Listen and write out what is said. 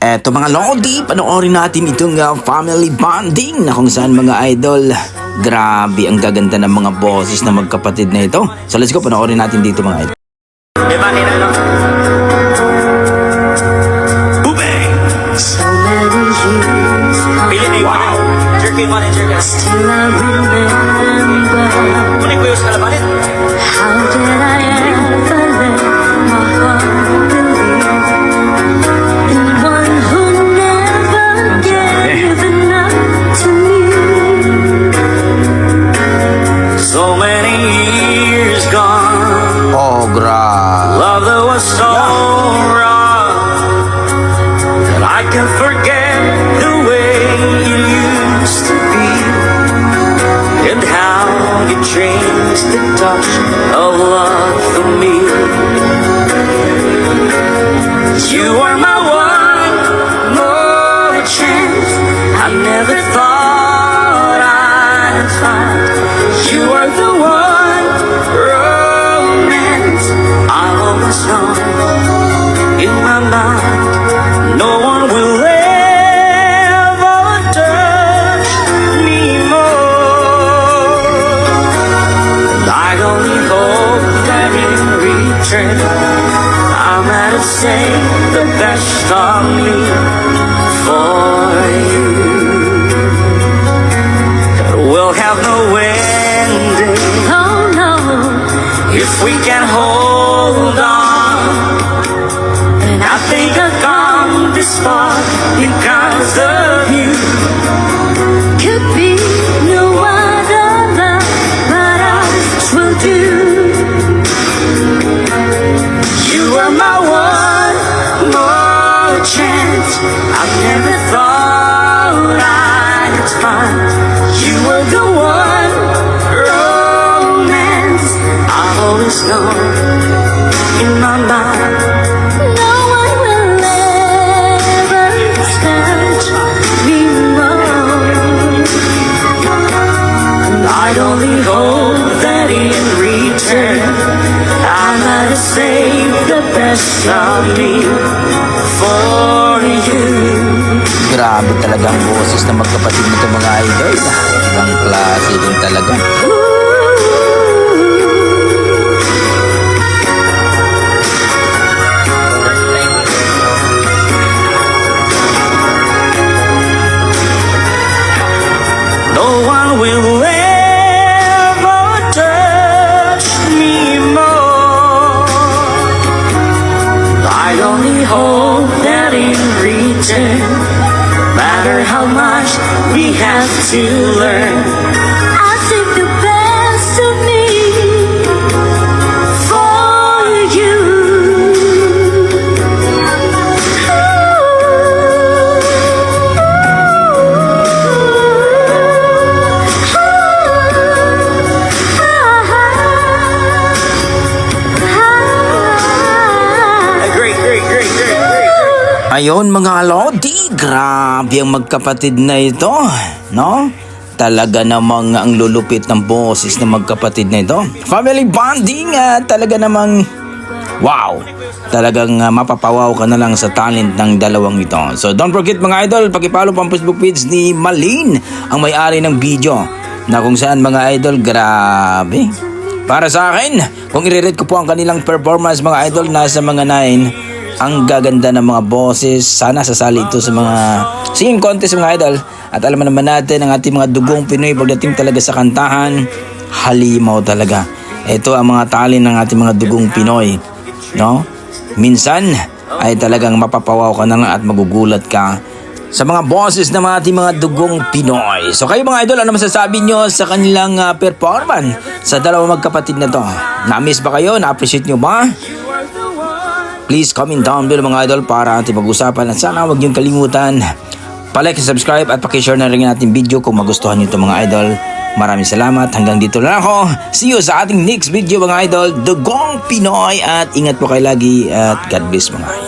Eto mga Lodi, panoorin natin itong family bonding na kung saan mga idol, grabe ang gaganda ng mga boses na magkapatid na ito. So let's go, panoorin natin dito mga idol. Diba nila no? So many years Pili wow! Jerky man and jerky. till I remember. Kunin ko yung skalabalit. How did I ever let my heart believe in one who never gave enough to me? So many years gone. Oh, grabe. Love that was so wrong that I can forget the way it used to be, and how you changed the touch of love for me. You are my one more chance. I never thought I'd find. You are the one romance I always know in my mind. No one will ever touch me more. And I only hope that in return I'm at to save the best of me for you. That we'll have no ending Oh no, if we can hold on. And I think I've gone this far because of you. could be no other love but ours will do. You are my one more chance. I've never thought I'd find. You were the one romance I've always known in my mind. No one will ever touch me more. And I'd only hope that in return I'm gonna save the best of me for you. Grabe talaga ang boses na magkapatid nito mga idol. Ibang klase din talaga. No one will ever touch me more. I only hope that in return, matter how much we have to learn, I take the best of me for you. great. Ayun mga Lodi, grabe ang magkapatid na ito, no? Talaga namang ang lulupit ng boses ng magkapatid na ito. Family bonding, talaga namang wow. Talagang mapapawaw ka na lang sa talent ng dalawang ito. So don't forget mga idol, paki-follow po ang Facebook page ni Malin, ang may-ari ng video, na kung saan mga idol, grabe. Para sa akin, kung i-rate ko po ang kanilang performance mga idol, nasa mga 9. Ang gaganda ng mga boses. Sana sasali ito sa mga singing contest mga idol. At alam naman natin ang ating mga dugong Pinoy pagdating talaga sa kantahan, halimaw talaga. Ito ang mga talent ng ating mga dugong Pinoy, no? Minsan ay talagang mapapawaw ka na lang at magugulat ka sa mga boses ng mga ating mga dugong Pinoy. So kayo mga idol, ano masasabi nyo sa kanilang performance sa dalawang magkapatid na to? Na-miss ba kayo? Na-appreciate nyo ba? Please comment down below mga idol para ating pag-usapan, at sana huwag niyong kalimutan palike, subscribe at pakishare na rin natin video kung magustuhan niyo ito mga idol. Maraming salamat, hanggang dito lang ako. See you sa ating next video mga idol. Dugong Pinoy, at ingat po kayo lagi at God bless mga idol.